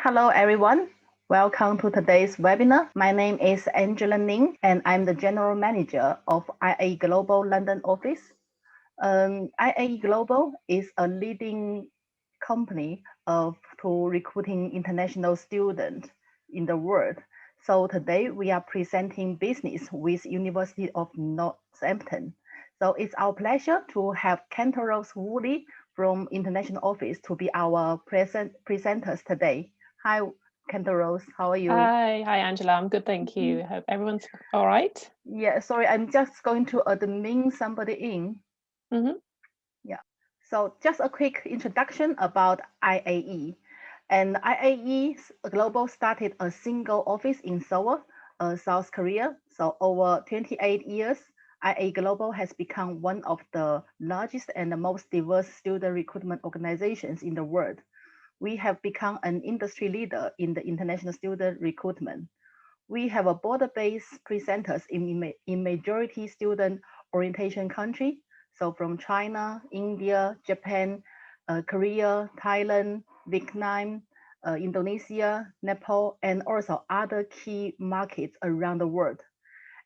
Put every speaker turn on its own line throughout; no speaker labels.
Hello, everyone. Welcome to today's webinar. My name is Angela Ning, and I'm the General Manager of IA Global London office. IA Global is a leading company to recruiting international students in the world. So today we are presenting business with University of Northampton. So it's our pleasure to have Cantoros Woolley from International Office to be our presenters today. Hi, Cantoros, how are you?
Hi, Angela. I'm good, thank you. Hope everyone's all right.
Yeah, sorry, I'm just going to admin somebody in. Yeah, so just a quick introduction about IAE. And IAE Global started a single office in Seoul, South Korea. So over 28 years, IA Global has become one of the largest and the most diverse student recruitment organizations in the world. We have become an industry leader in the international student recruitment. We have a border-based presenters in majority student orientation country. So from China, India, Japan, Korea, Thailand, Vietnam, Indonesia, Nepal, and also other key markets around the world,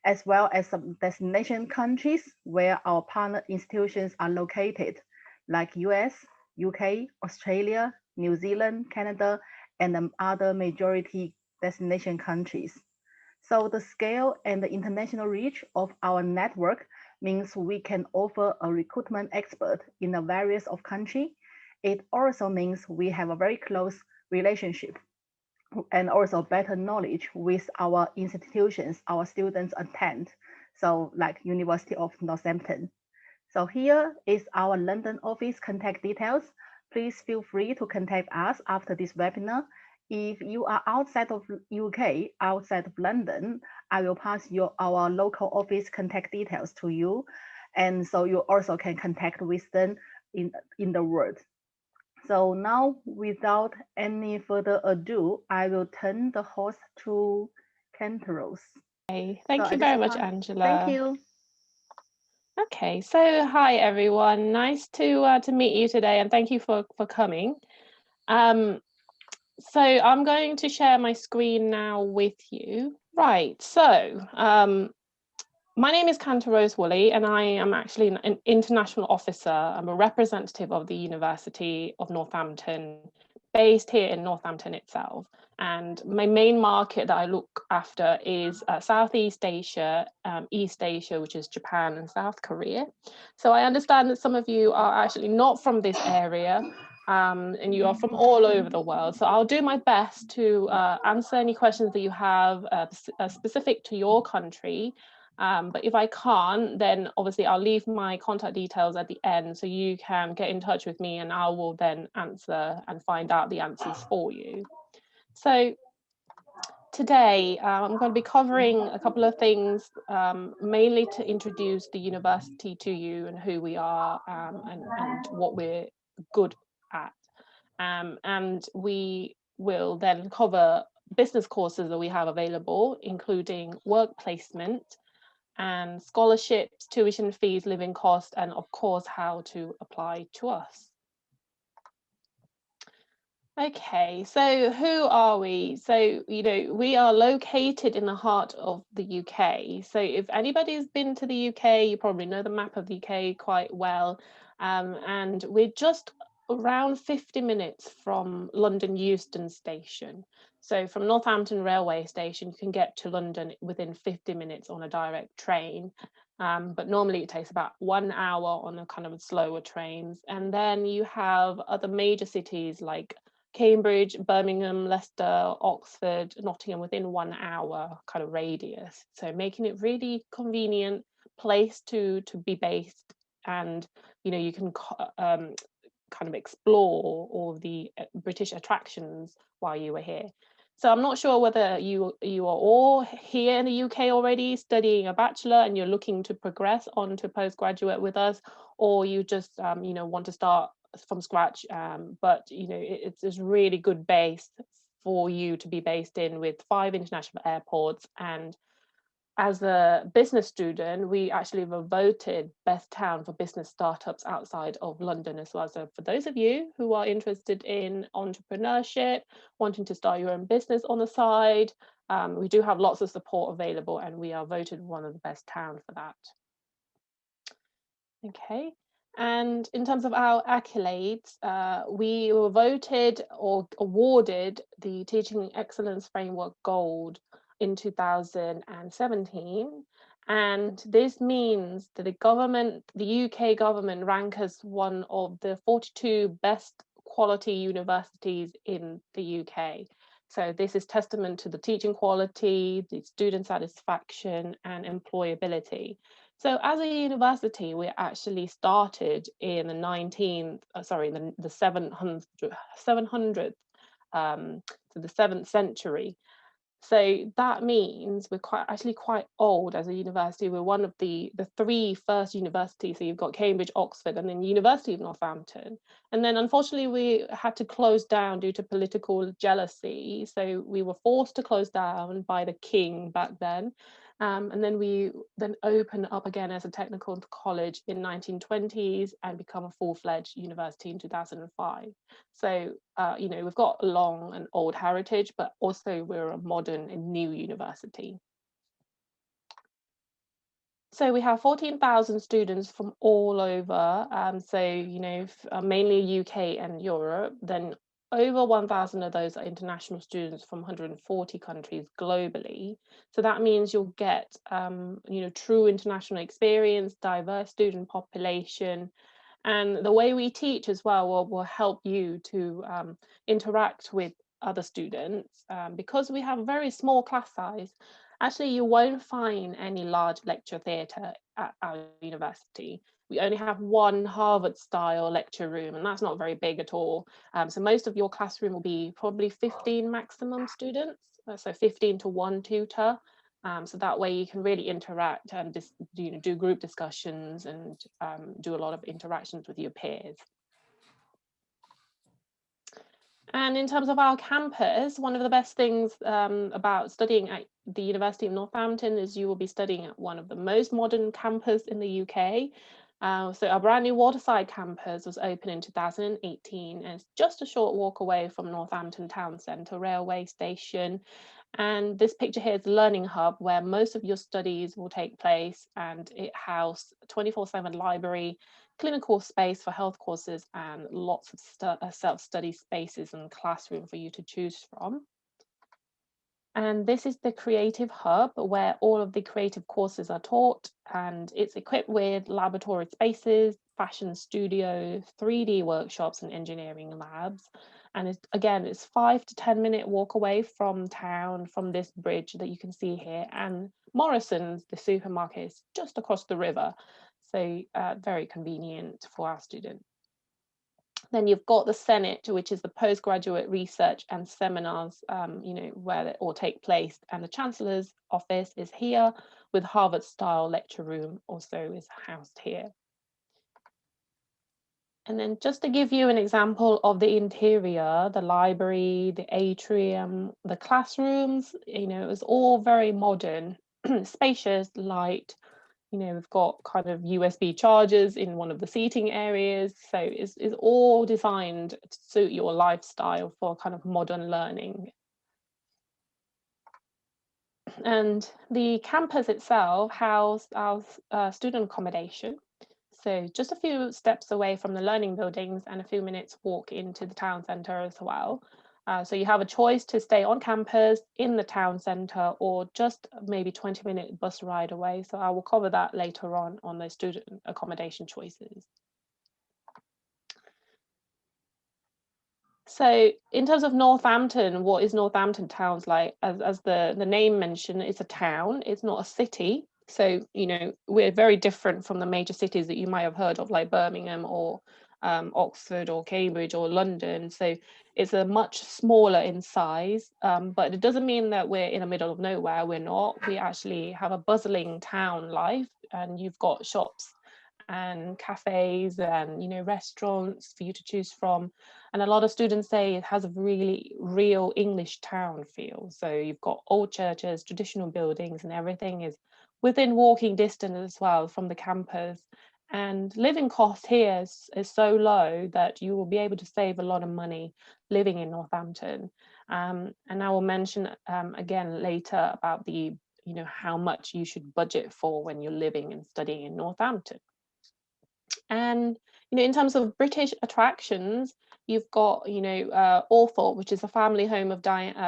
as well as some destination countries where our partner institutions are located, like US, UK, Australia, New Zealand, Canada, and other majority destination countries. So the scale and the international reach of our network means we can offer a recruitment expert in a various of country. It also means we have a very close relationship and also better knowledge with our institutions our students attend. So like University of Northampton. So here is our London office contact details. Please feel free to contact us after this webinar. If you are outside of UK, outside of London, I will pass our local office contact details to you. And so you also can contact with them in the world. So now, without any further ado, I will turn the host to Cantoros.
Okay, thank you very much, Angela.
Thank you.
Okay, so hi everyone. Nice to meet you today, and thank you for coming. So I'm going to share my screen now with you. Right. So my name is Cantoros Woolley, and I am actually an international officer. I'm a representative of the University of Northampton, based here in Northampton itself. And my main market that I look after is Southeast Asia, East Asia, which is Japan and South Korea. So I understand that some of you are actually not from this area, and you are from all over the world. So I'll do my best to answer any questions that you have specific to your country. But if I can't, then obviously I'll leave my contact details at the end so you can get in touch with me and I will then answer and find out the answers for you. So today I'm going to be covering a couple of things, mainly to introduce the university to you and who we are and what we're good at. And we will then cover business courses that we have available, including work placement, and scholarships, tuition fees, living cost, and of course, how to apply to us. Okay, so who are we? So, we are located in the heart of the UK. So if anybody's been to the UK, you probably know the map of the UK quite well. And we're just around 50 minutes from London Euston Station. So from Northampton Railway Station, you can get to London within 50 minutes on a direct train. But normally it takes about 1 hour on a kind of slower trains. And then you have other major cities like Cambridge, Birmingham, Leicester, Oxford, Nottingham within 1 hour kind of radius. So making it really convenient place to be based, and you can kind of explore all the British attractions while you were here. So I'm not sure whether you are all here in the UK already studying a bachelor and you're looking to progress on to postgraduate with us, or you just want to start from scratch, but it's a really good base for you to be based in, with 5 international airports and as a business student, we actually were voted best town for business startups outside of London as well. So for those of you who are interested in entrepreneurship, wanting to start your own business on the side, we do have lots of support available, and we are voted one of the best towns for that. Okay. And in terms of our accolades, we were voted or awarded the Teaching Excellence Framework Gold in 2017. And this means that the UK government ranks as one of the 42 best quality universities in the UK. So this is testament to the teaching quality, the student satisfaction, and employability. So as a university, we actually started in the 700th, to the 7th century. So that means we're quite old as a university. We're one of the three first universities. So you've got Cambridge, Oxford, and then University of Northampton. And then unfortunately, we had to close down due to political jealousy. So we were forced to close down by the king back then. And then we opened up again as a technical college in 1920s and become a full-fledged university in 2005. So, we've got a long and old heritage, but also we're a modern and new university. So we have 14,000 students from all over, mainly UK and Europe. Then over 1,000 of those are international students from 140 countries globally. So that means you'll get, true international experience, diverse student population, and the way we teach as well will help you to interact with other students. Because we have a very small class size, actually you won't find any large lecture theatre at our university. We only have one Harvard-style lecture room, and that's not very big at all. So most of your classroom will be probably 15 maximum students, so 15 to 1 tutor. So that way you can really interact and do group discussions and do a lot of interactions with your peers. And in terms of our campus, one of the best things about studying at the University of Northampton is you will be studying at one of the most modern campus in the UK. So our brand new Waterside campus was opened in 2018, and it's just a short walk away from Northampton Town Centre railway station. And this picture here is the learning hub where most of your studies will take place, and it houses a 24/7 library, clinical space for health courses, and lots of self-study spaces and classroom for you to choose from. And this is the creative hub where all of the creative courses are taught, and it's equipped with laboratory spaces, fashion studio, 3D workshops, and engineering labs. And it's 5 to 10 minute walk away from town, from this bridge that you can see here. And Morrison's, the supermarket, is just across the river. So very convenient for our students. Then you've got the Senate, which is the postgraduate research and seminars, where they all take place. And the Chancellor's office is here, with Harvard-style lecture room also is housed here. And then just to give you an example of the interior, the library, the atrium, the classrooms, it was all very modern, spacious, light. We've got kind of USB chargers in one of the seating areas. So it's all designed to suit your lifestyle for kind of modern learning. And the campus itself houses our student accommodation. So just a few steps away from the learning buildings and a few minutes walk into the town centre as well. So you have a choice to stay on campus in the town centre or just maybe 20-minute bus ride away. So I will cover that later on the student accommodation choices. So in terms of Northampton, what is Northampton Towns like? As the name mentioned, it's a town, it's not a city. So, we're very different from the major cities that you might have heard of, like Birmingham or Oxford or Cambridge or London. So it's a much smaller in size, but it doesn't mean that we're in the middle of nowhere. We're not. We actually have a bustling town life, and you've got shops and cafes and, you know, restaurants for you to choose from. And a lot of students say it has a really real English town feel. So you've got old churches, traditional buildings, and everything is within walking distance as well from the campus. And living cost here is so low that you will be able to save a lot of money living in Northampton. And I will mention again later about the, you know, how much you should budget for when you're living and studying in Northampton. And, you know, in terms of British attractions, you've got, you know, Althorpe, which is a family home of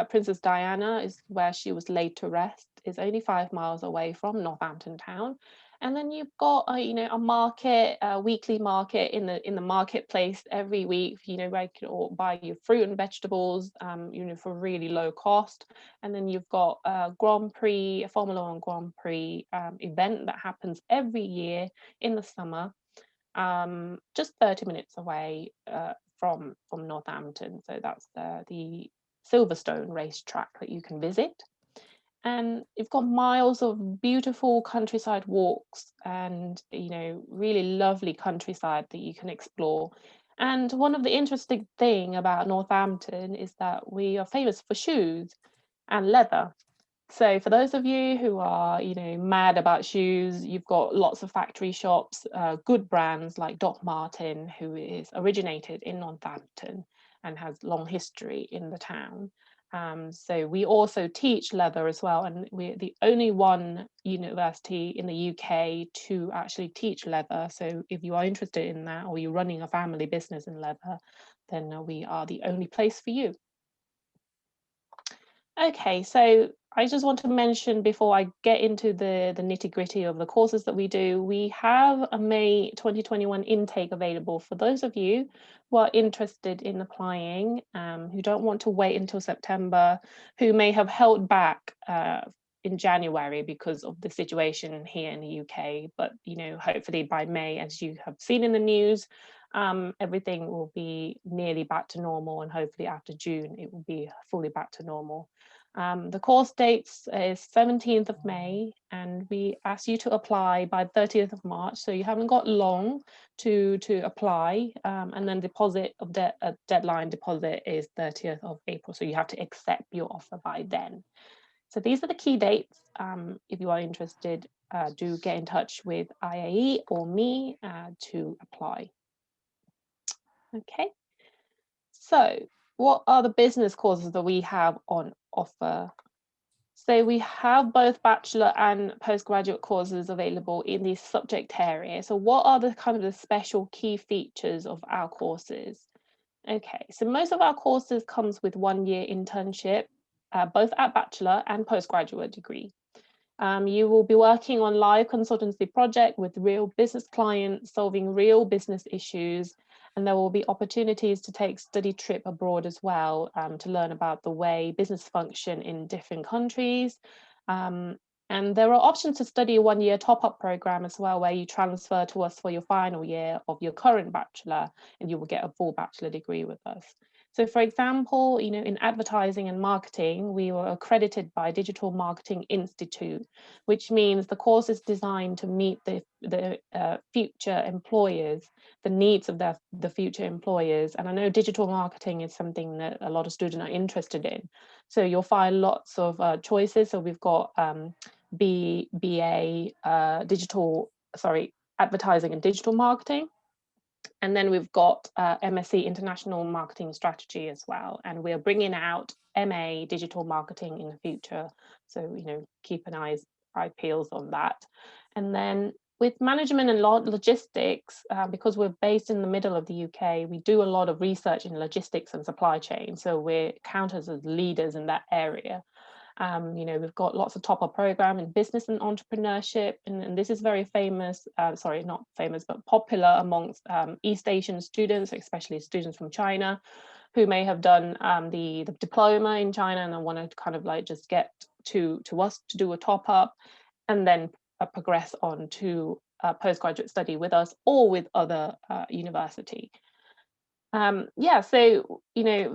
Princess Diana, is where she was laid to rest. It's only 5 miles away from Northampton Town. And then you've got, you know, a market, a weekly market in the marketplace every week, you know, where you can all buy your fruit and vegetables, you know, for really low cost. And then you've got a Grand Prix, a Formula One Grand Prix event that happens every year in the summer. Just 30 minutes away from Northampton. So that's the Silverstone racetrack that you can visit. And you've got miles of beautiful countryside walks and, you know, really lovely countryside that you can explore. And one of the interesting thing about Northampton is that we are famous for shoes and leather. So for those of you who are, you know, mad about shoes, you've got lots of factory shops, good brands like Doc Martin, who is originated in Northampton and has long history in the town. So we also teach leather as well, and we're the only one university in the UK to actually teach leather. So if you are interested in that, or you're running a family business in leather, then we are the only place for you. Okay, so I just want to mention before I get into the nitty-gritty of the courses that we do, we have a May 2021 intake available for those of you who are interested in applying, who don't want to wait until September, who may have held back in January because of the situation here in the UK. But, you know, hopefully by May, as you have seen in the news, everything will be nearly back to normal, and hopefully after June it will be fully back to normal. The course dates is 17th of May, and we ask you to apply by 30th of March, so you haven't got long to apply, and then deadline deposit is 30th of April, so you have to accept your offer by then. So these are the key dates. If you are interested, do get in touch with IAE or me to apply. Okay, so what are the business courses that we have on offer? So we have both bachelor and postgraduate courses available in this subject area. So what are the kind of the special key features of our courses? Okay, so most of our courses comes with 1-year internship, both at bachelor and postgraduate degree. You will be working on live consultancy project with real business clients, solving real business issues, and there will be opportunities to take study trip abroad as well, to learn about the way business function in different countries. And there are options to study a 1-year top-up program as well, where you transfer to us for your final year of your current bachelor, and you will get a full bachelor degree with us. So for example, you know, in advertising and marketing, we were accredited by Digital Marketing Institute, which means the course is designed to meet the future employers, the needs of the future employers. And I know digital marketing is something that a lot of students are interested in. So you'll find lots of choices. So we've got BA, advertising and digital marketing. And then we've got MSc International Marketing Strategy as well. And we're bringing out MA Digital Marketing in the future. So, you know, keep an eye peeled on that. And then with management and logistics, because we're based in the middle of the UK, we do a lot of research in logistics and supply chain. So we're counted as leaders in that area. You know, we've got lots of top-up program in business and entrepreneurship, and this is very famous, sorry, not famous, but popular amongst East Asian students, especially students from China, who may have done the diploma in China and then want to kind of like just get to us to do a top-up and then progress on to postgraduate study with us or with other university. Yeah, so,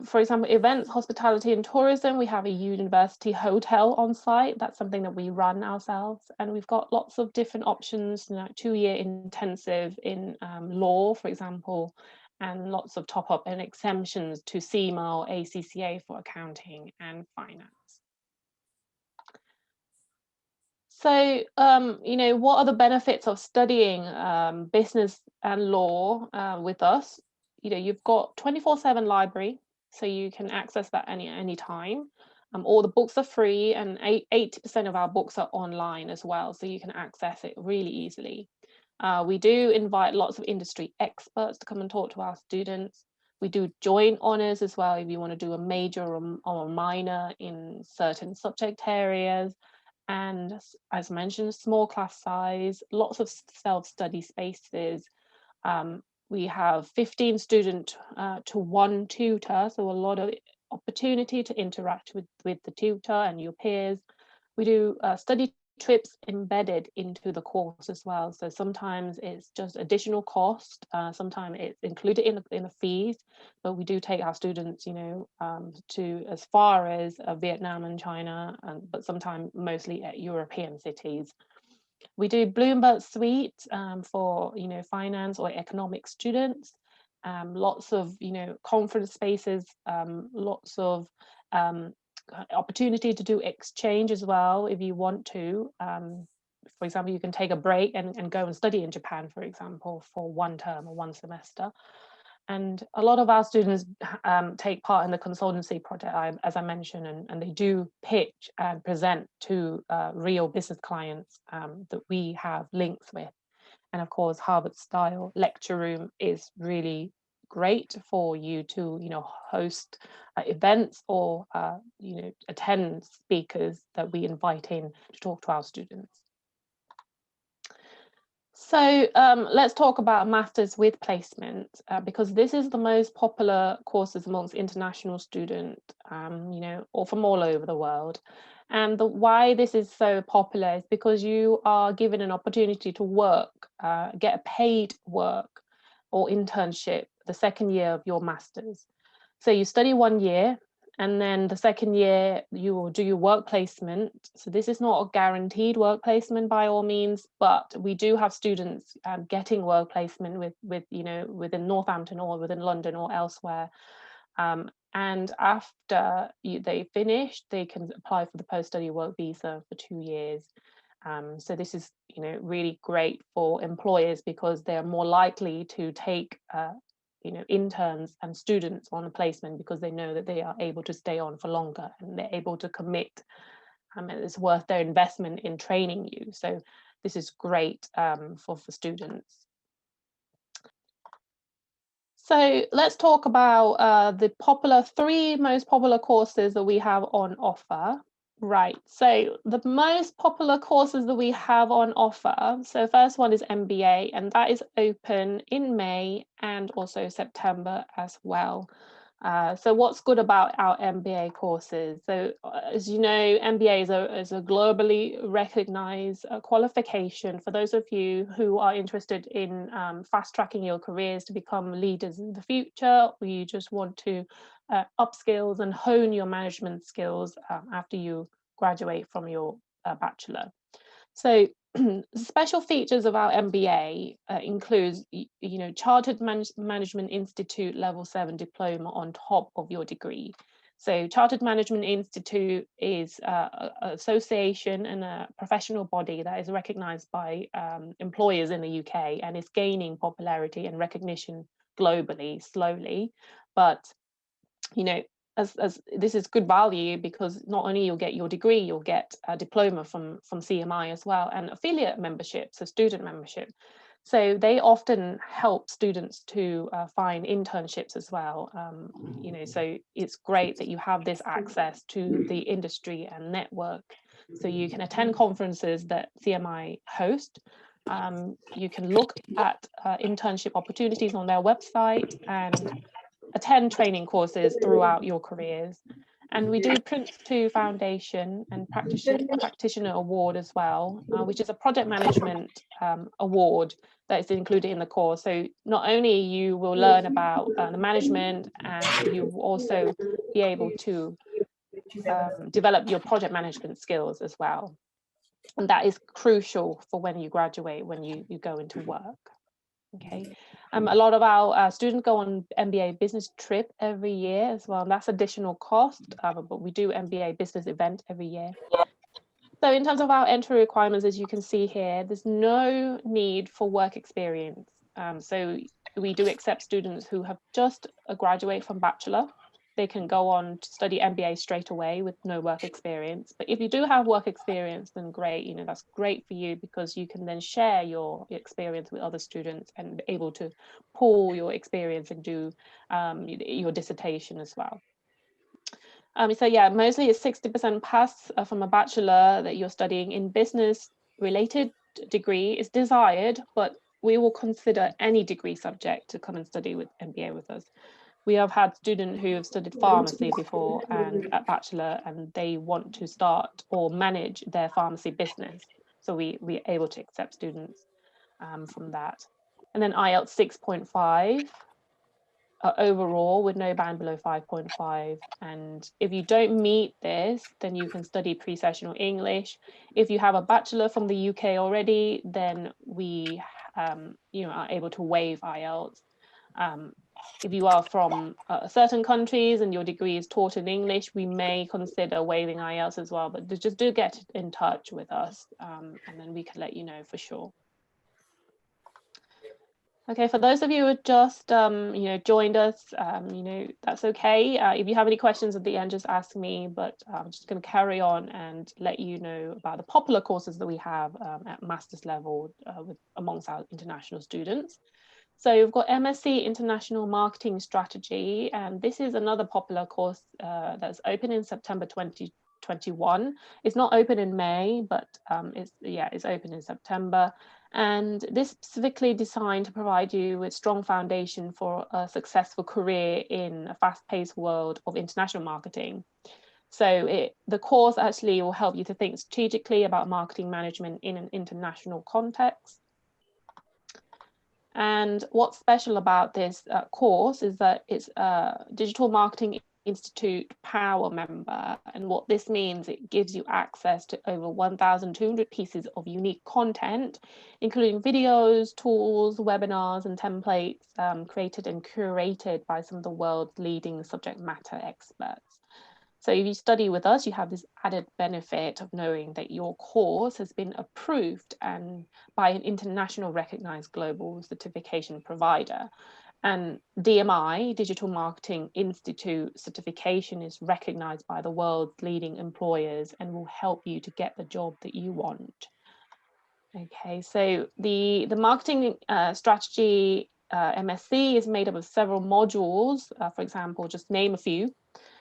for example, events, hospitality and tourism, we have a university hotel on site. That's something that we run ourselves. And we've got lots of different options, 2-year intensive in law, for example, and lots of top-up and exemptions to CIMA or ACCA for accounting and finance. So, what are the benefits of studying business and law with us? You've got 24/7 library, so you can access that any time. All the books are free, and 80% of our books are online as well, so you can access it really easily. We do invite lots of industry experts to come and talk to our students. We do joint honours as well if you want to do a major or a minor in certain subject areas. And as mentioned, small class size, lots of self-study spaces. We have 15 student to 1 tutor, so a lot of opportunity to interact with the tutor and your peers. We do study trips embedded into the course as well. So sometimes it's just additional cost, sometimes it's included in the fees, but we do take our students, to as far as Vietnam and China, but sometimes mostly at European cities. We do Bloomberg Suite for, finance or economic students. Lots of, conference spaces, lots of opportunity to do exchange as well if you want to. For example, you can take a break and go and study in Japan, for example, for 1 term or 1 semester. And a lot of our students take part in the consultancy project, as I mentioned, and they do pitch and present to real business clients that we have links with. And of course, Harvard style lecture room is really great for you to, host events or, attend speakers that we invite in to talk to our students. So let's talk about Masters with Placement, because this is the most popular courses amongst international students, or from all over the world. And why this is so popular is because you are given an opportunity to work, get a paid work or internship the second year of your Masters. So you study 1 year, and then the second year you will do your work placement. So this is not a guaranteed work placement by all means, but we do have students getting work placement within Northampton or within London or elsewhere. And after they finish, they can apply for the post-study work visa for 2 years. So this is, really great for employers because they're more likely to take interns and students on a placement because they know that they are able to stay on for longer and they're able to commit, and it's worth their investment in training you. So this is great for students. So let's talk about the 3 most popular courses that we have on offer. Right, so the most popular courses that we have on offer, so first one is MBA, and that is open in May and also September as well. So what's good about our MBA courses? So as you know, MBA is a globally recognized qualification for those of you who are interested in fast tracking your careers to become leaders in the future, or you just want to upskills and hone your management skills after you graduate from your bachelor. So special features of our MBA includes, Chartered Management Institute Level 7 diploma on top of your degree. So Chartered Management Institute is an association and a professional body that is recognized by employers in the UK and is gaining popularity and recognition globally, slowly. But, as this is good value because not only you'll get your degree, you'll get a diploma from CMI as well, and affiliate membership, so student membership. So they often help students to find internships as well. So it's great that you have this access to the industry and network. So you can attend conferences that CMI host. You can look at internship opportunities on their website and attend training courses throughout your careers. And we do Prince 2 Foundation and Practitioner Award as well, which is a project management award that is included in the course. So not only you will learn about the management, but you will also be able to develop your project management skills as well. And that is crucial for when you graduate, when you go into work. Okay, a lot of our students go on MBA business trip every year as well. And that's additional cost, but we do MBA business event every year. So in terms of our entry requirements, as you can see here, there's no need for work experience. So we do accept students who have just graduated from bachelor. They can go on to study MBA straight away with no work experience. But if you do have work experience, then great, you know, that's great for you, because you can then share your experience with other students and be able to pool your experience and do your dissertation as well. So yeah, mostly it's 60% pass from a bachelor that you're studying in business related degree is desired, but we will consider any degree subject to come and study with MBA with us. We have had students who have studied pharmacy before and at bachelor, and they want to start or manage their pharmacy business. So we're able to accept students from that. And then Ielts 6.5 overall with no band below 5.5. And if you don't meet this, then you can study pre-sessional English. If you have a bachelor from the UK already, then we are able to waive Ielts. If you are from certain countries and your degree is taught in English, we may consider waiving IELTS as well, but just do get in touch with us and then we can let you know for sure. Okay, for those of you who have just joined us, that's okay. If you have any questions at the end, just ask me, but I'm just going to carry on and let you know about the popular courses that we have at master's level amongst our international students. So we've got MSc International Marketing Strategy, and this is another popular course that's open in September 2021. It's not open in May, but it's open in September. And this is specifically designed to provide you with strong foundation for a successful career in a fast-paced world of international marketing. So the course actually will help you to think strategically about marketing management in an international context. And what's special about this course is that it's a Digital Marketing Institute Power member. And what this means, it gives you access to over 1,200 pieces of unique content, including videos, tools, webinars, and templates created and curated by some of the world's leading subject matter experts. So if you study with us, you have this added benefit of knowing that your course has been approved and by an international recognized global certification provider. And DMI, Digital Marketing Institute certification, is recognized by the world's leading employers and will help you to get the job that you want. Okay, so the marketing strategy MSc is made up of several modules. For example, just name a few.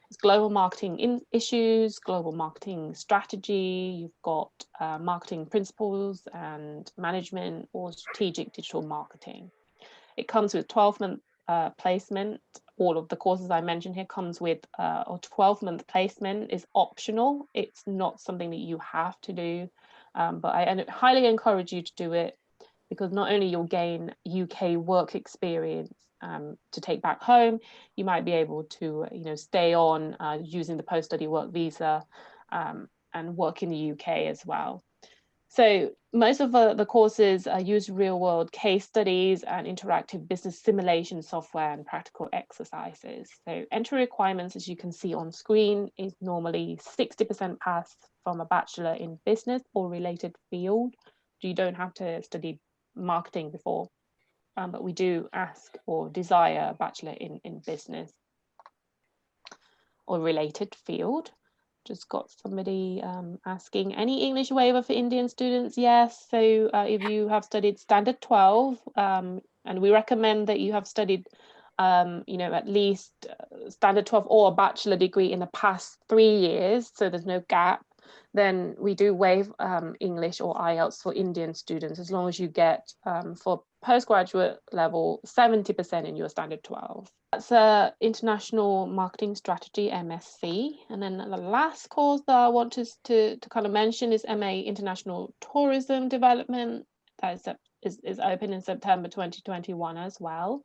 It's global marketing issues, global marketing strategy, you've got marketing principles and management, or strategic digital marketing. It comes with 12-month placement. All of the courses I mentioned here comes with a 12-month placement is optional. It's not something that you have to do, but I highly encourage you to do it, because not only you'll gain UK work experience to take back home, you might be able to stay on using the post-study work visa and work in the UK as well. So most of the courses use real-world case studies and interactive business simulation software and practical exercises. So entry requirements, as you can see on screen, is normally 60% pass from a bachelor in business or related field. You don't have to study marketing before, but we do ask or desire a bachelor in business or related field. Just got somebody asking, any English waiver for Indian students? Yes. So if you have studied standard 12, and we recommend that you have studied at least standard 12 or a bachelor degree in the past 3 years, so there's no gap. then we do waive English or Ielts for Indian students, as long as you get, for postgraduate level, 70% in your standard 12. That's International Marketing Strategy, Msc. And then the last course that I want to kind of mention is MA International Tourism Development. That is open in September 2021 as well.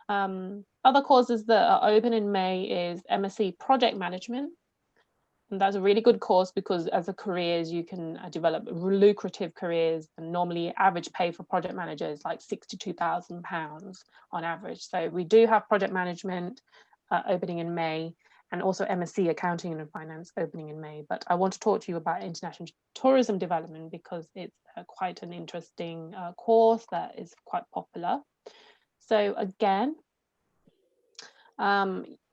Other courses that are open in May is Msc Project Management. And that's a really good course because as a careers, you can develop lucrative careers, and normally average pay for project manager is like £62,000 on average. So we do have project management opening in May, and also Msc Accounting and Finance opening in May. But I want to talk to you about International Tourism Development because it's quite an interesting course that is quite popular. So again,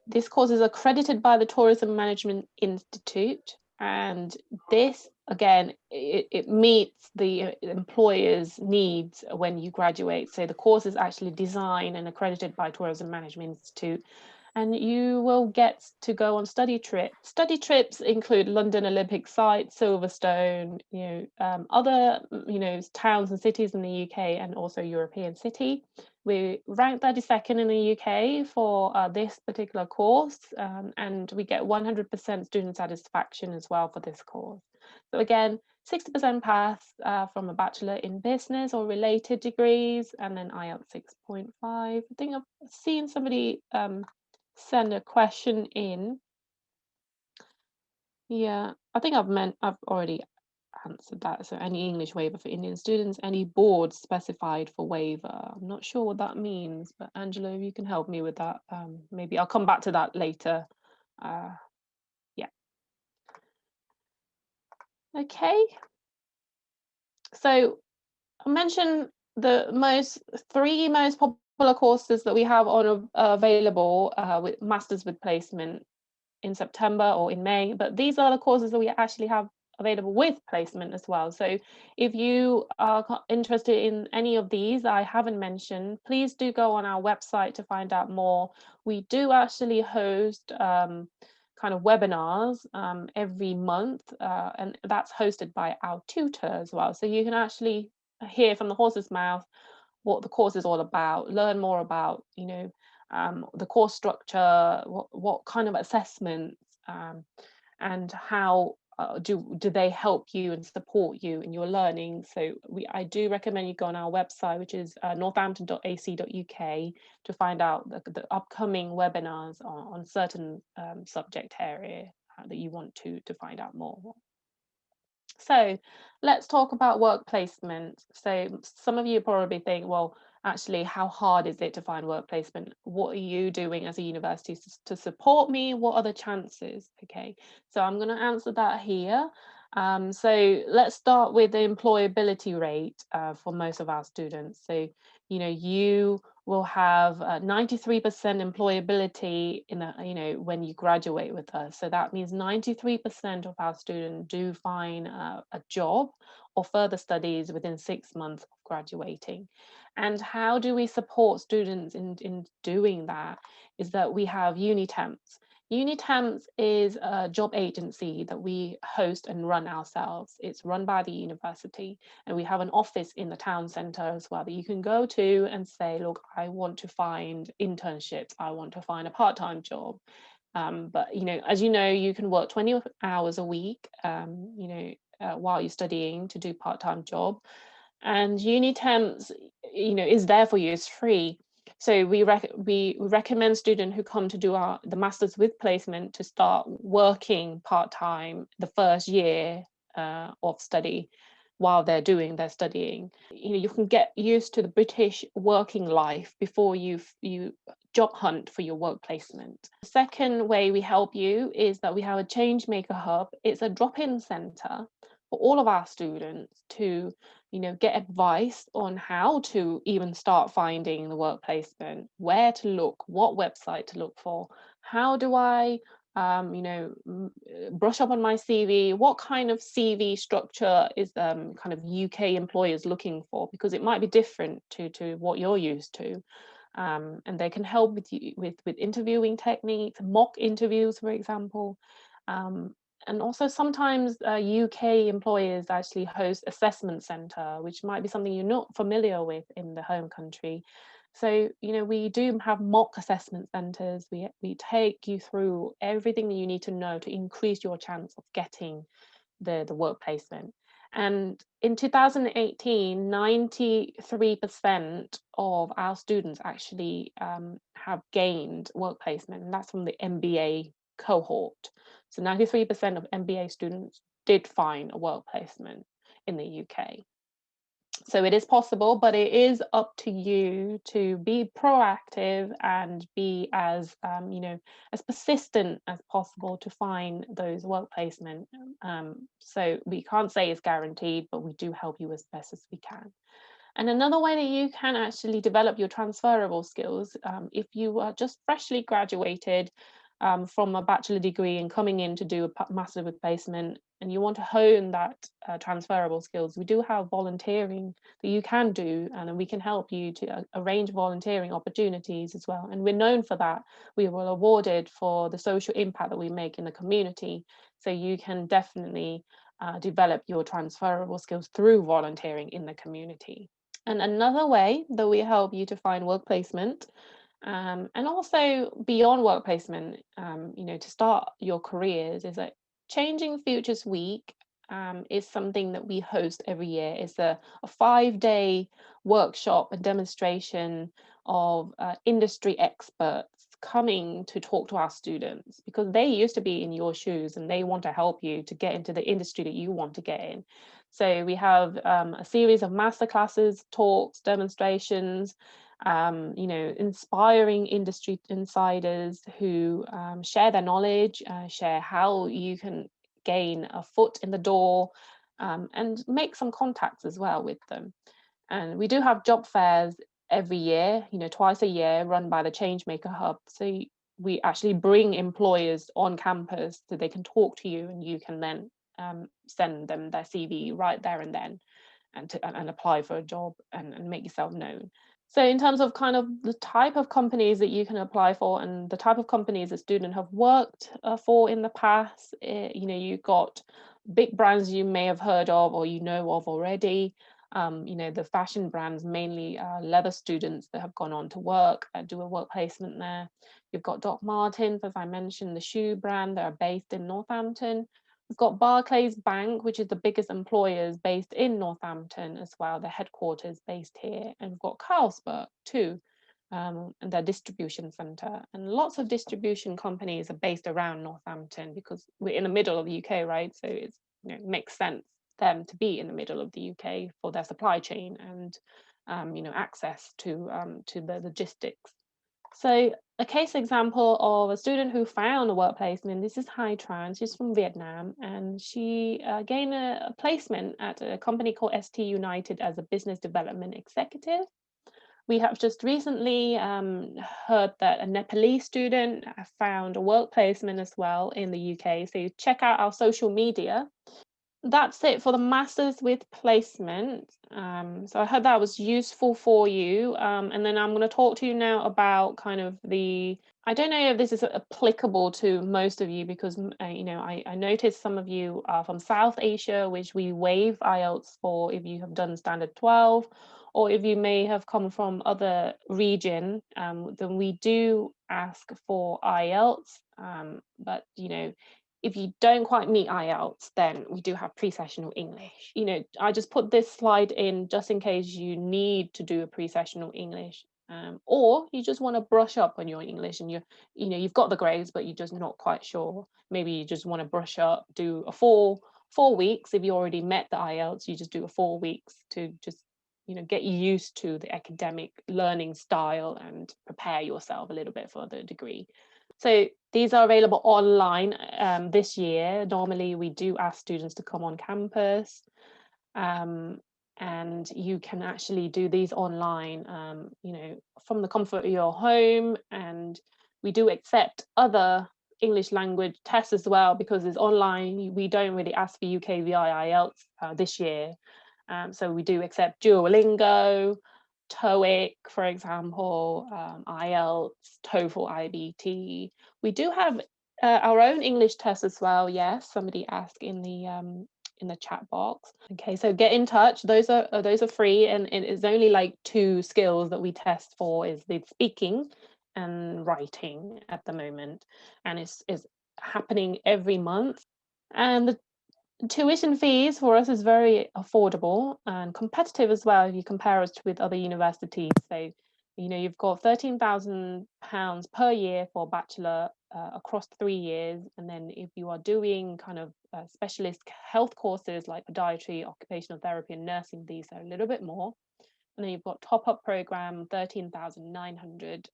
this course is accredited by the Tourism Management Institute, and this, again, it meets the employer's needs when you graduate. So the course is actually designed and accredited by Tourism Management Institute, and you will get to go on study trips. Study trips include London Olympic site, Silverstone, other towns and cities in the UK, and also European city. We ranked 32nd in the UK for this particular course, and we get 100% student satisfaction as well for this course. So again, 60% pass from a Bachelor in Business or related degrees, and then IELTS 6.5. I think I've seen somebody send a question in. Yeah, I think I've already answered that. So any English waiver for Indian students, any board specified for waiver. I'm not sure what that means, but Angela, if you can help me with that, maybe I'll come back to that later. Yeah. Okay. So I mentioned the three most popular courses that we have on available with Masters with Placement in September or in May, but these are the courses that we actually have available with placement as well. So if you are interested in any of these I haven't mentioned, please do go on our website to find out more. We do actually host kind of webinars every month, and that's hosted by our tutor as well. So you can actually hear from the horse's mouth what the course is all about, learn more about, the course structure, what kind of assessments, and how do they help you and support you in your learning. So I do recommend you go on our website, which is northampton.ac.uk, to find out the upcoming webinars on certain subject area that you want to find out more. So let's talk about work placement. So some of you probably think, well, actually, how hard is it to find work placement? What are you doing as a university to support me? What are the chances? Okay, so I'm going to answer that here. So let's start with the employability rate for most of our students. So, you will have 93% employability in when you graduate with us. So that means 93% of our students do find a job or further studies within 6 months of graduating. And how do we support students in doing that? Is that we have Unitemps. Unitemps is a job agency that we host and run ourselves. It's run by the university, and we have an office in the town centre as well that you can go to and say, look, I want to find internships, I want to find a part-time job. But as you can work 20 hours a week while you're studying to do part-time job, and Unitemps is there for you. It's free. So we recommend students who come to do the Masters with Placement to start working part-time the first year of study while they're doing their studying. You can get used to the British working life before you job hunt for your work placement. The second way we help you is that we have a Changemaker Hub. It's a drop-in centre for all of our students to get advice on how to even start finding the work placement, where to look, what website to look for, how do I brush up on my CV, what kind of CV structure is kind of UK employers looking for, because it might be different to what you're used to. And they can help with interviewing techniques, mock interviews, for example. And also sometimes UK employers actually host assessment centre, which might be something you're not familiar with in the home country. So, we do have mock assessment centres. We take you through everything that you need to know to increase your chance of getting the work placement. And in 2018, 93% of our students actually have gained work placement, and that's from the MBA cohort. So 93% of MBA students did find a work placement in the UK. So it is possible, but it is up to you to be proactive and be as as persistent as possible to find those work placement. So we can't say it's guaranteed, but we do help you as best as we can. And another way that you can actually develop your transferable skills, if you are just freshly graduated from a bachelor degree and coming in to do a master's with placement, and you want to hone that transferable skills, we do have volunteering that you can do, and we can help you to arrange volunteering opportunities as well. And we're known for that. We were awarded for the social impact that we make in the community. So you can definitely develop your transferable skills through volunteering in the community. And another way that we help you to find work placement, and also beyond work placement, to start your careers, is that Changing Futures Week is something that we host every year. It's a 5-day workshop and demonstration of industry experts coming to talk to our students, because they used to be in your shoes and they want to help you to get into the industry that you want to get in. So we have a series of masterclasses, talks, demonstrations, inspiring industry insiders who share their knowledge, share how you can gain a foot in the door, and make some contacts as well with them. And we do have job fairs every year, twice a year, run by the Changemaker Hub. So we actually bring employers on campus so they can talk to you, and you can then send them their CV right there and then, and apply for a job and make yourself known. So in terms of kind of the type of companies that you can apply for and the type of companies a student have worked for in the past, you've got big brands you may have heard of or you know of already. The fashion brands, mainly leather students that have gone on to work, do a work placement there. You've got Doc Martens, as I mentioned, the shoe brand that are based in Northampton. We've got Barclays Bank, which is the biggest employers based in Northampton as well, the headquarters based here. And we've got Carlsberg too, and their distribution centre. And lots of distribution companies are based around Northampton because we're in the middle of the UK, right? So it makes sense them to be in the middle of the UK for their supply chain and access to the logistics. So a case example of a student who found a work placement, this is Hai Tran, she's from Vietnam, and she gained a placement at a company called ST United as a business development executive. We have just recently heard that a Nepalese student found a work placement as well in the UK. So check out our social media. That's it for the Masters with Placement. So I hope that was useful for you. And then I'm going to talk to you now about kind of I don't know if this is applicable to most of you because, I noticed some of you are from South Asia, which we waive IELTS for if you have done Standard 12, or if you may have come from other region, then we do ask for IELTS. But, if you don't quite meet IELTS, then we do have pre-sessional English. I just put this slide in just in case you need to do a pre-sessional English, or you just want to brush up on your English and you've got the grades, but you're just not quite sure. Maybe you just want to brush up, do a four weeks. If you already met the IELTS, you just do a 4 weeks to just get used to the academic learning style and prepare yourself a little bit for the degree. So these are available online this year. Normally, we do ask students to come on campus, and you can actually do these online, from the comfort of your home. And we do accept other English language tests as well because it's online. We don't really ask for UKVI IELTS this year. So we do accept Duolingo, TOEIC, for example, IELTS, TOEFL, IBT. We do have our own English test as well. Yes, somebody asked in the chat box. Okay, so get in touch. Those are free, and it is only like 2 skills that we test for, is the speaking and writing at the moment, and it's happening every month. And the tuition fees for us is very affordable and competitive as well if you compare us with other universities. So, you know, you've got £13,000 per year for a bachelor across 3 years. And then if you are doing kind of specialist health courses like podiatry, occupational therapy and nursing, these are a little bit more. And then you've got top-up program, 13,900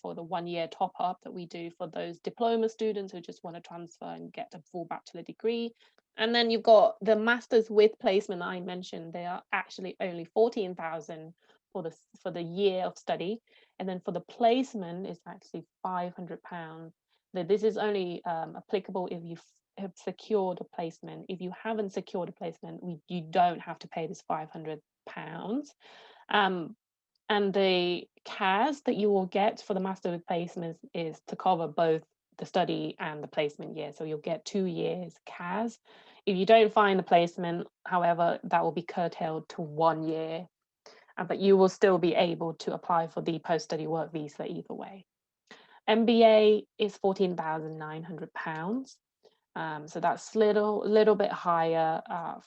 for the 1-year top-up that we do for those diploma students who just want to transfer and get a full bachelor degree. And then you've got the masters with placement that I mentioned. They are actually only 14,000 for the year of study. And then for the placement, it's actually £500. This is only applicable if you have secured a placement. If you haven't secured a placement, you don't have to pay this £500. And the CAS that you will get for the master with placement is to cover both the study and the placement year. So you'll get 2 years CAS. If you don't find a placement, however, that will be curtailed to 1 year, but you will still be able to apply for the post-study work visa either way. MBA is £14,900. So that's little bit higher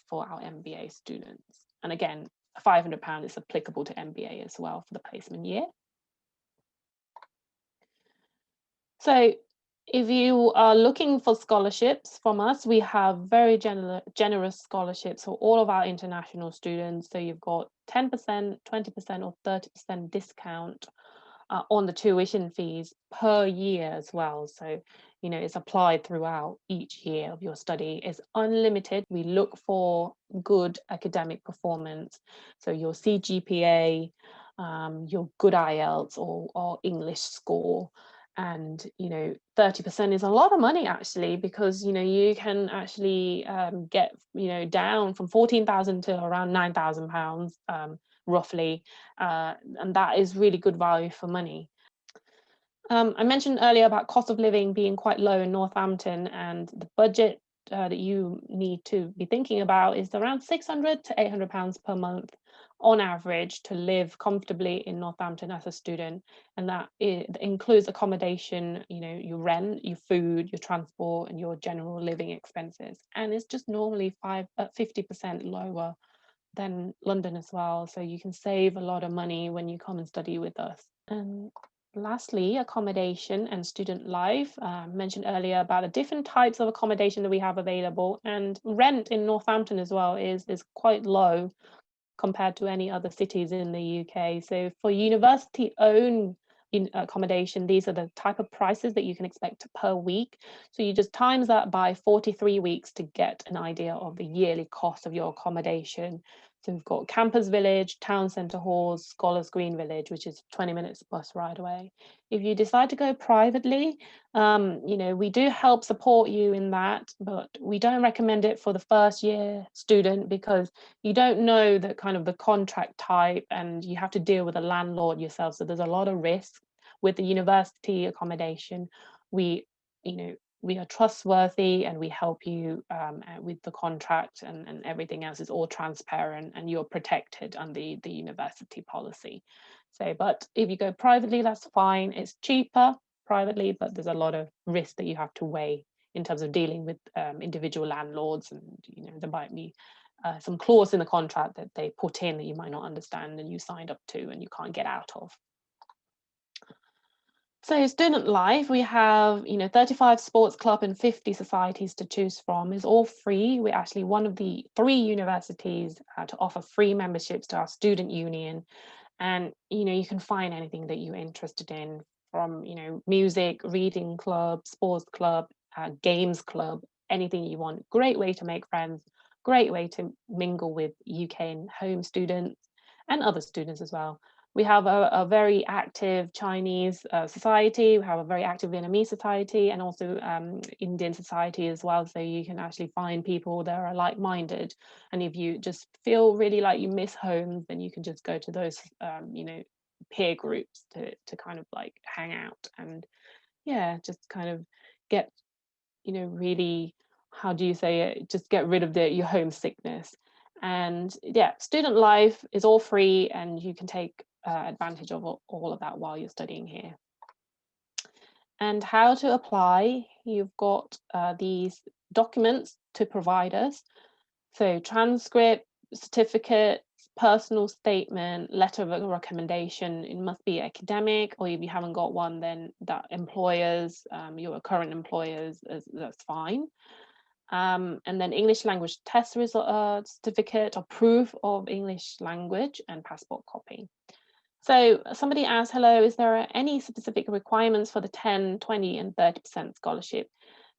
for our MBA students. And again, £500 is applicable to MBA as well for the placement year. So if you are looking for scholarships from us, we have very generous scholarships for all of our international students. So you've got 10%, 20% or 30% discount on the tuition fees per year as well. So, you know, it's applied throughout each year of your study. It's unlimited. We look for good academic performance. So your CGPA, your good Ielts or English score. And, you know, 30% is a lot of money actually, because, you know, you can actually get, you know, down from 14,000 to around £9,000 roughly, and that is really good value for money. I mentioned earlier about cost of living being quite low in Northampton, and the budget that you need to be thinking about is around £600 to £800 per month on average to live comfortably in Northampton as a student, and that includes accommodation, you know, your rent, your food, your transport and your general living expenses, and it's just normally 50% lower than London as well, so you can save a lot of money when you come and study with us. And lastly, accommodation and student life. Mentioned earlier about the different types of accommodation that we have available, and rent in Northampton as well is quite low compared to any other cities in the UK. So for university-owned accommodation, these are the type of prices that you can expect per week. So you just times that by 43 weeks to get an idea of the yearly cost of your accommodation. So we've got Campus Village, Town Centre Halls, Scholars Green Village, which is 20 minutes bus ride away. If you decide to go privately, you know, we do help support you in that, but we don't recommend it for the first year student because you don't know the kind of the contract type and you have to deal with a landlord yourself. So there's a lot of risk with the university accommodation. We are trustworthy and we help you with the contract, and everything else is all transparent and you're protected under the university policy. So, but if you go privately, that's fine. It's cheaper privately, but there's a lot of risk that you have to weigh in terms of dealing with individual landlords, and you know there might be some clause in the contract that they put in that you might not understand and you signed up to and you can't get out of. So student life, we have, you know, 35 sports club and 50 societies to choose from. It's all free. We're actually one of the 3 universities to offer free memberships to our student union. And, you know, you can find anything that you're interested in, from, you know, music, reading club, sports club, games club, anything you want. Great way to make friends, great way to mingle with UK and home students and other students as well. We have a very active Chinese society, we have a very active Vietnamese society, and also Indian society as well. So you can actually find people that are like-minded. And if you just feel really like you miss home, then you can just go to those, you know, peer groups to kind of like hang out and, yeah, just kind of get really, how do you say it, just get rid of your homesickness. And yeah, student life is all free, and you can take advantage of all of that while you're studying here. And how to apply, you've got these documents to provide us. So transcript, certificate, personal statement, letter of recommendation. It must be academic, or if you haven't got one, then that employers, your current employers, that's fine. And then English language test result certificate or proof of English language, and passport copy. So somebody asked, hello, is there any specific requirements for the 10, 20 and 30% scholarship?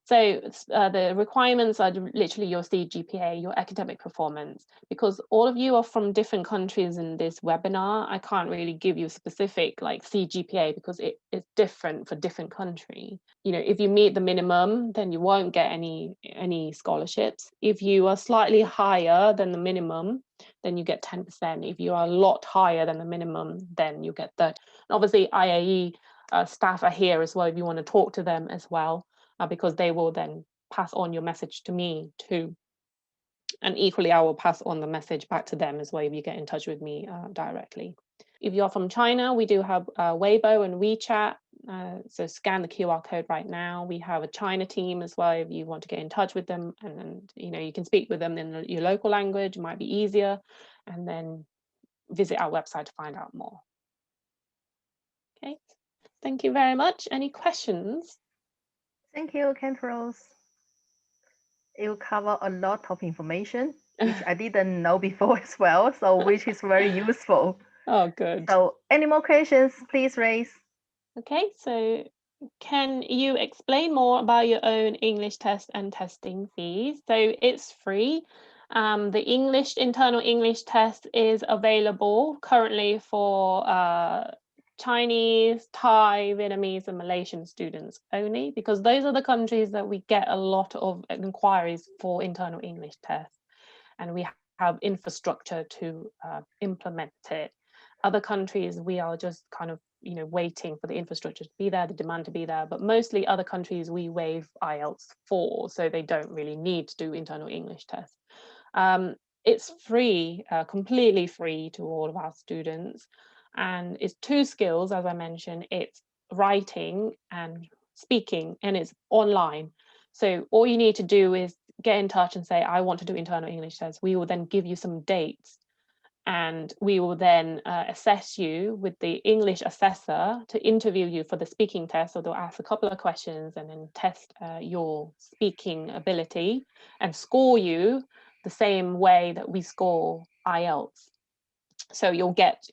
So the requirements are literally your CGPA, your academic performance. Because all of you are from different countries in this webinar, I can't really give you specific like CGPA because it's different for different countries. If you meet the minimum, then you won't get any scholarships. If you are slightly higher than the minimum, then you get 10%. If you are a lot higher than the minimum, then you get 30%. And obviously IAE staff are here as well if you want to talk to them as well. Because they will then pass on your message to me too. And equally, I will pass on the message back to them as well if you get in touch with me directly. If you're from China, we do have Waiver and WeChat. So scan the QR code right now. We have a China team as well if you want to get in touch with them. And you can speak with them in your local language. It might be easier. And then visit our website to find out more. Okay, thank you very much. Any questions?
Thank you, Cantrose. You cover a lot of information, which I didn't know before as well, so which is very useful.
Oh, good.
So any more questions, please raise. Okay,
so can you explain more about your own English test and testing fees? So it's free. The internal English test is available currently for Chinese, Thai, Vietnamese and Malaysian students only, because those are the countries that we get a lot of inquiries for internal English tests, and we have infrastructure to implement it. Other countries, we are just kind of waiting for the infrastructure to be there, the demand to be there, but mostly other countries we waive Ielts for, so they don't really need to do internal English tests. It's free, completely free to all of our students. And it's 2 skills, as I mentioned. It's writing and speaking, and it's online. So all you need to do is get in touch and say, I want to do internal English tests. We will then give you some dates, and we will then assess you with the English assessor to interview you for the speaking test. So they'll ask a couple of questions and then test your speaking ability and score you the same way that we score IELTS. So you'll get,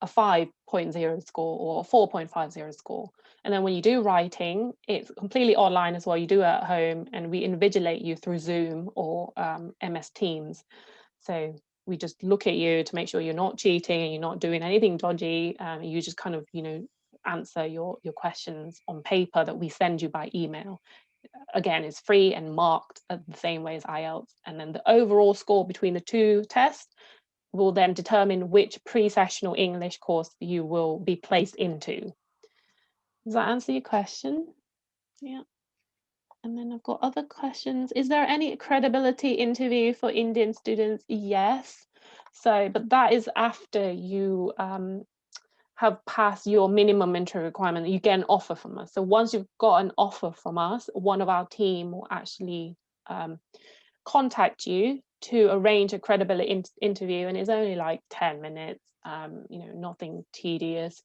a 5.0 score or a 4.50 score. And then when you do writing, it's completely online as well. You do it at home, and we invigilate you through Zoom or MS Teams. So we just look at you to make sure you're not cheating and you're not doing anything dodgy. You just kind of, answer your questions on paper that we send you by email. Again, it's free and marked the same way as IELTS. And then the overall score between the 2 tests will then determine which pre-sessional English course you will be placed into. Does that answer your question? Yeah. And then I've got other questions. Is there any credibility interview for Indian students? Yes. So, but that is after you have passed your minimum entry requirement, you get an offer from us. So once you've got an offer from us, one of our team will actually contact you to arrange a credibility interview, and it's only like 10 minutes, nothing tedious.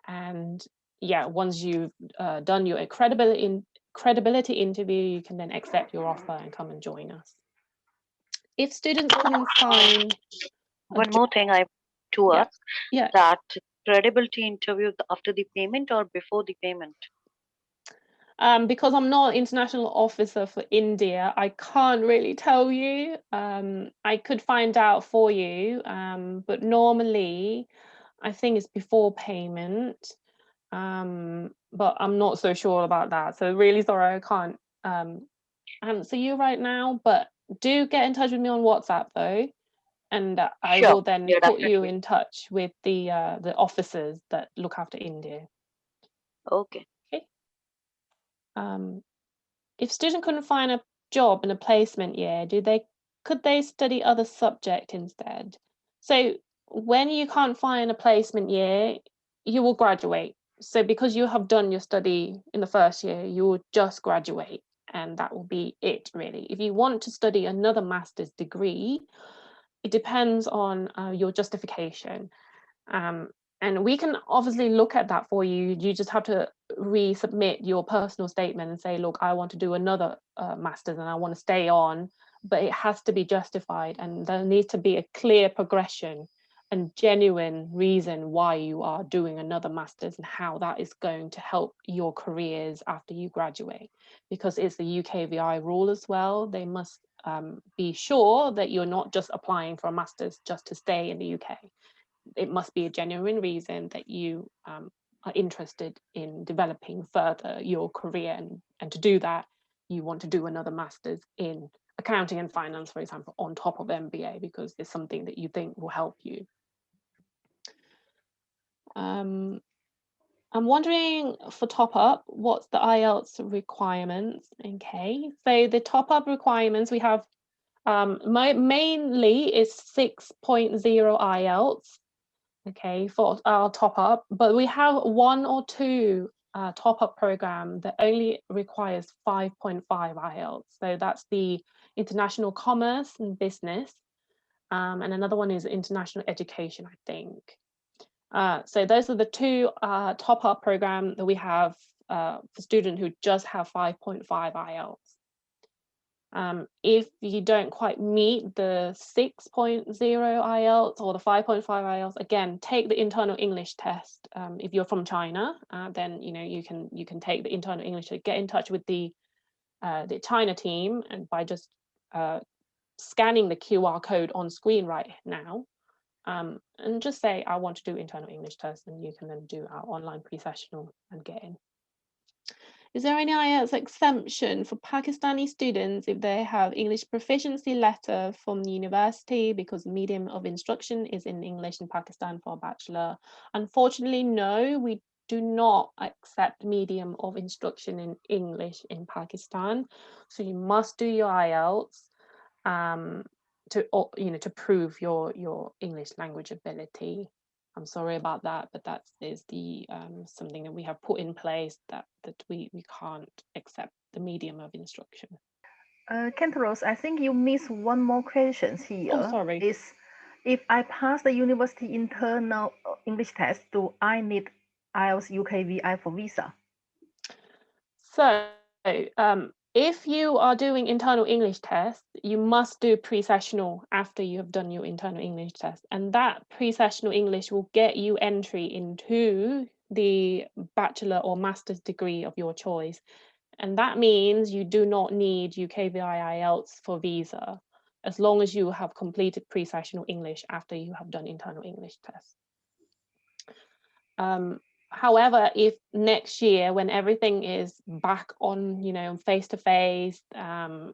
And yeah, once you've done your credibility interview, you can then accept your offer and come and join us. If students couldn't find
one more thing I to ask,
yeah,
that credibility interview after the payment or before the payment?
Because I'm not an international officer for India, I can't really tell you. I could find out for you, but normally I think it's before payment, but I'm not so sure about that. So really sorry, I can't answer you right now, but do get in touch with me on WhatsApp though, and I will then put you in touch with the officers that look after India.
Okay.
if student couldn't find a job in a placement year, could they study other subject instead? So when you can't find a placement year, you will graduate. So because you have done your study in the first year, you will just graduate, and that will be it, really. If you want to study another master's degree, it depends on your justification. And we can obviously look at that for you. You just have to resubmit your personal statement and say, look, I want to do another master's and I want to stay on, but it has to be justified, and there needs to be a clear progression and genuine reason why you are doing another master's and how that is going to help your careers after you graduate, because it's the UKVI rule as well. They must be sure that you're not just applying for a master's just to stay in the UK. It must be a genuine reason that you are interested in developing further your career, and to do that, you want to do another master's in accounting and finance, for example, on top of MBA, because it's something that you think will help you. I'm wondering, for top-up, what's the Ielts requirements? Okay, so the top-up requirements we have mainly is 6.0 Ielts. Okay, for our top-up, but we have one or two top-up program that only requires 5.5 IELTS. So that's the International Commerce and Business, and another one is International Education, I think. So those are the two top-up programs that we have for students who just have 5.5 IELTS. If you don't quite meet the 6.0 IELTS or the 5.5 IELTS, again, take the internal English test. If you're from China, then you can take the internal English to get in touch with the China team, and by just scanning the QR code on screen right now, and just say, I want to do internal English test, and you can then do our online pre-sessional and get in. Is there any IELTS exemption for Pakistani students if they have English proficiency letter from the university because medium of instruction is in English in Pakistan for a bachelor? Unfortunately, no, we do not accept medium of instruction in English in Pakistan. So you must do your IELTS to prove your English language ability. I'm sorry about that, but that is the something that we have put in place, that we can't accept the medium of instruction.
Cantorose, I think you missed one more question here.
Oh, sorry.
Is, if I pass the university internal English test, do I need IELTS UKVI for visa?
So if you are doing internal English test, you must do pre-sessional after you have done your internal English test. And that pre-sessional English will get you entry into the bachelor or master's degree of your choice. And that means you do not need UKVI IELTS for visa, as long as you have completed pre-sessional English after you have done internal English test. However, if next year, when everything is back on, face-to-face,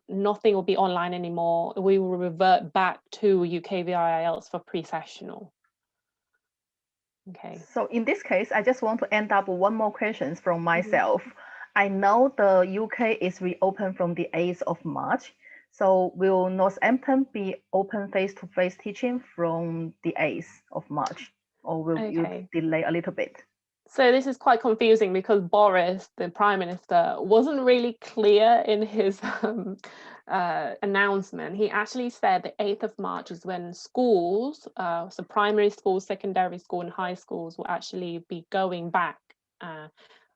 nothing will be online anymore, we will revert back to UKVI IELTS for pre-sessional. Okay.
So in this case, I just want to end up with one more question from myself. I know the UK is reopened from the 8th of March. So will Northampton be open face-to-face teaching from the 8th of March? Or will you delay a little bit?
So this is quite confusing because Boris, the Prime Minister, wasn't really clear in his announcement. He actually said the 8th of March is when schools, so primary schools, secondary school and high schools will actually be going back.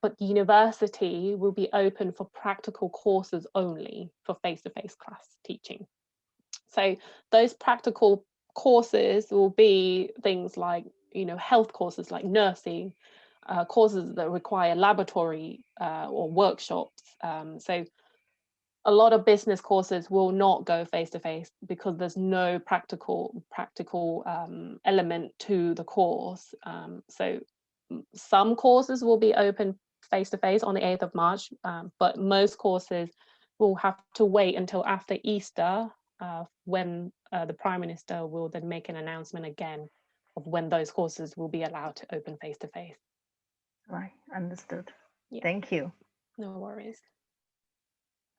But the university will be open for practical courses only for face-to-face class teaching. So those practical courses will be things like, health courses like nursing, courses that require laboratory or workshops. So a lot of business courses will not go face-to-face because there's no practical element to the course. So some courses will be open face-to-face on the 8th of March, but most courses will have to wait until after Easter, when the Prime Minister will then make an announcement again of when those courses will be allowed to open face-to-face.
Right, understood.
Yeah.
Thank you.
No worries.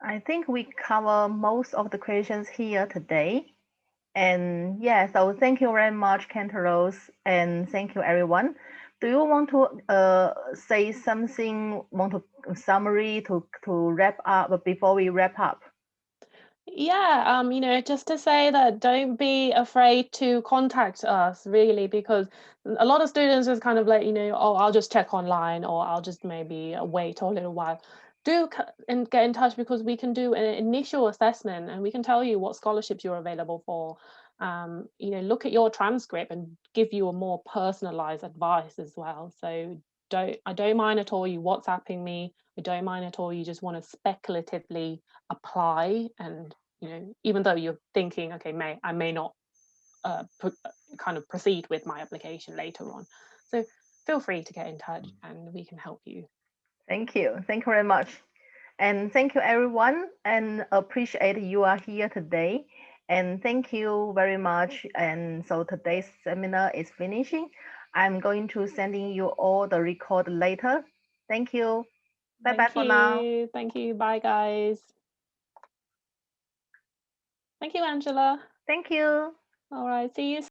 I think we cover most of the questions here today. And yeah, so thank you very much, Cantorose, and thank you, everyone. Do you want to say something, want to summary to wrap up before we wrap up?
Yeah, you know, just to say that don't be afraid to contact us, really, because a lot of students just kind of like, you know, oh, I'll just check online, or I'll just maybe wait a little while. Do get in touch, because we can do an initial assessment and we can tell you what scholarships you're available for. You know, look at your transcript and give you a more personalized advice as well. So I don't mind at all you WhatsApping me. I don't mind at all you just want to speculatively apply, and you know, even though you're thinking, okay, I may not kind of proceed with my application later on. So feel free to get in touch and we can help you.
Thank you very much, and thank you, everyone, and appreciate you are here today, and thank you very much. And so today's seminar is finishing. I'm going to sending you all the record later. Thank you. Bye-bye for now.
Thank you. Bye, guys. Thank you, Angela.
Thank you.
All right. See you soon.